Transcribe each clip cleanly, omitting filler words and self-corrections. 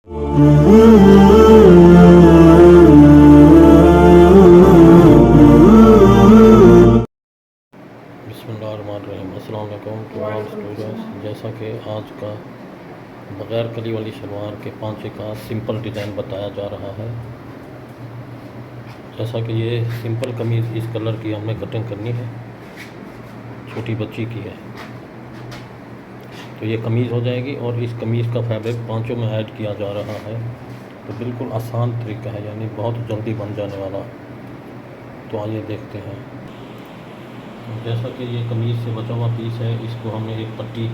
बिस्मिल्लाहिर्रहमानिर्रहीम। अस्सलाम वालेकुम टू ऑल स्टूडेंट्स। जैसा कि आज का बग़ैर कली वाली शलवार के पांचे का सिंपल डिज़ाइन बताया जा रहा है। जैसा कि ये सिंपल कमीज़ इस कलर की हमने कटिंग करनी है, छोटी बच्ची की है, तो ये कमीज़ हो जाएगी और इस कमीज़ का फैब्रिक पांचों में ऐड किया जा रहा है। तो बिल्कुल आसान तरीका है, यानी बहुत जल्दी बन जाने वाला। तो आइए देखते हैं। जैसा कि ये कमीज़ से बचा हुआ पीस है, इसको हमने एक पट्टी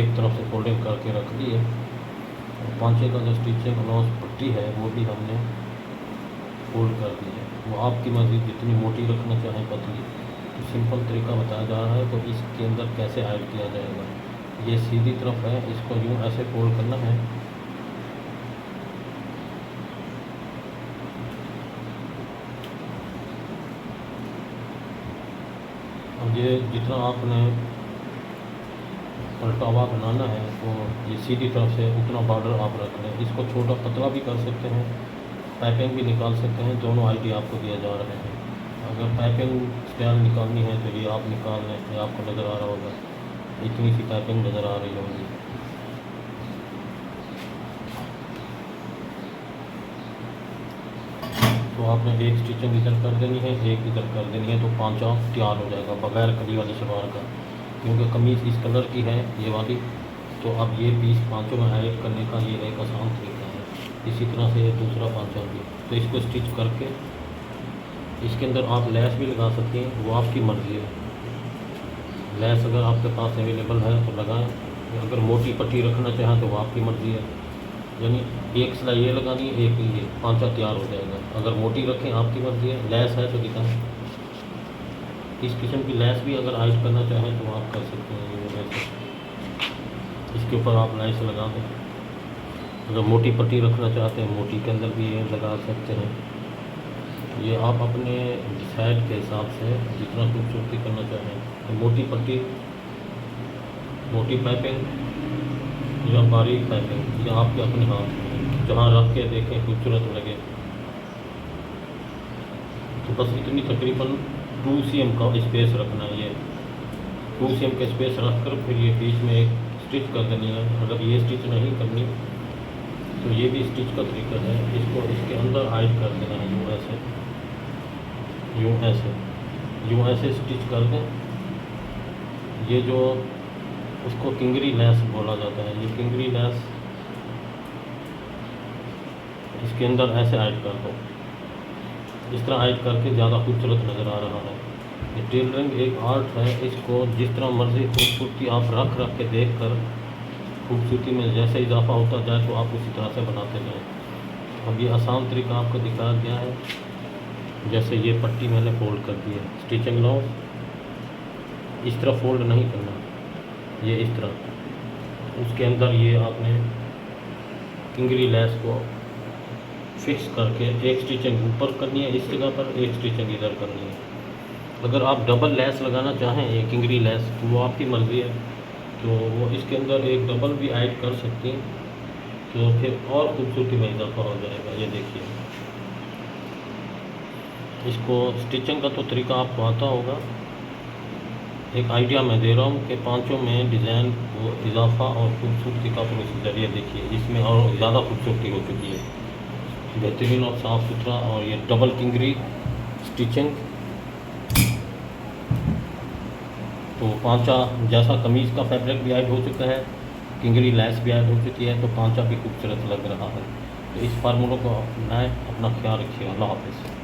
एक तरफ से फोल्डिंग करके रख दी है और पांचे का जो स्टिचिंग अलाउंस पट्टी है वो भी हमने फोल्ड कर दी है। वो आपकी मर्ज़ी, जितनी मोटी रखना चाहें पतली। तो सिंपल तरीका बताया जा रहा है। तो इसके अंदर कैसे ऐड किया जाएगा, ये सीधी तरफ है, इसको यूँ ऐसे फोल्ड करना है। अब ये जितना आपने पलटावा बनाना है तो ये सीधी तरफ से उतना बॉर्डर आप रख लें। इसको छोटा पतला भी कर सकते हैं, पाइपिंग भी निकाल सकते हैं। दोनों आइडिया आपको दिया जा रहे हैं। अगर पाइपिंग स्टाइल निकालनी है तो ये आप निकाल लें। ये आपको नज़र आ रहा होगा, इतनी सी पाइपिंग नज़र आ रही होगी। तो आपने एक स्टिचिंग इधर कर देनी है, एक इधर कर देनी है, तो पांचा तैयार हो जाएगा बग़ैर कली वाली शलवार का। क्योंकि कमीज़ इस कलर की है ये वाली, तो अब ये पीस पांचों में ऐड करने का ये एक आसान तरीका है। इसी तरह से दूसरा पांचा भी, तो इसको स्टिच करके इसके अंदर आप लैस भी लगा सकते हैं, वो आपकी मर्ज़ी है। लैस अगर आपके पास अवेलेबल है तो लगाएं, अगर मोटी पट्टी रखना चाहें तो वो आपकी मर्ज़ी है। यानी एक सिलाई ये लगानी है, एक ये पांचा तैयार हो जाएगा। अगर मोटी रखें आपकी मर्ज़ी है, लैस है तो दिखाएं। इस किस्म की लैस भी अगर ऐड करना चाहें तो आप कर सकते हैं। ये वैसे इसके ऊपर आप लैस लगा दें। अगर मोटी पट्टी रखना चाहते हैं, मोटी के अंदर भी ये लगा सकते हैं। ये आप अपने डिसाइड के हिसाब से जितना खूबसूरती करना चाहें, तो मोटी पट्टी, मोटी पाइपिंग या बारीक पाइपिंग, या आपके अपने हाथ में जहाँ रख के देखें खूबसूरत लगे। तो बस इतनी तकरीबन 2 cm का स्पेस रखना है। ये 2 cm का स्पेस रख कर फिर ये बीच में एक स्टिच कर देनी है। अगर ये स्टिच नहीं करनी तो ये भी स्टिच का तरीका है। इसको इसके अंदर हाइड कर देना है, यूँ ऐसे, यूँ ऐसे, यूँ ऐसे स्टिच कर दें। ये जो उसको किंगरी लैस बोला जाता है, ये किंगरी लैस इसके अंदर ऐसे ऐड कर दो। इस तरह ऐड करके ज़्यादा खूबसूरत नज़र आ रहा है। ये टेलरिंग एक आर्ट है, इसको जिस तरह मर्ज़ी खूबसूरती आप रख के देख कर खूबसूरती में जैसे इजाफा होता जाए तो आप उसी तरह से बनाते जाएं। अब ये आसान तरीका आपको दिखाया गया है। जैसे ये पट्टी मैंने फोल्ड कर दी है, स्टिचिंग लो, इस तरह फोल्ड नहीं करना, ये इस तरह। उसके अंदर ये आपने किंगरी लैस को फिक्स करके एक स्टिचिंग ऊपर करनी है इस जगह पर, एक स्टिचिंग इधर करनी है। अगर आप डबल लैस लगाना चाहें, एक किंगरी लैस, तो वो आपकी मर्ज़ी है। तो वो इसके अंदर एक डबल भी ऐड कर सकती हैं, तो फिर और खूबसूरती में इजाफा हो जाएगा। ये देखिए, इसको स्टिचिंग का तो तरीका आपको आता होगा, एक आइडिया मैं दे रहा हूँ कि पांचों में डिज़ाइन वो इजाफा और खूबसूरती का प्रोसीजर। ये देखिए, इसमें और ज़्यादा खूबसूरती हो चुकी है, बेहतरीन और साफ़ सुथरा। और ये डबल किंगरी स्टिचिंग, तो पांचा जैसा कमीज़ का फैब्रिक भी ऐड हो चुका है, किंगरी लैस भी ऐड हो चुकी है, तो पांचा भी खूबसूरत लग रहा है। तो इस फार्मूलों को अपनाएं। अपना ख्याल रखिए। अल्लाह हाफ़िज़।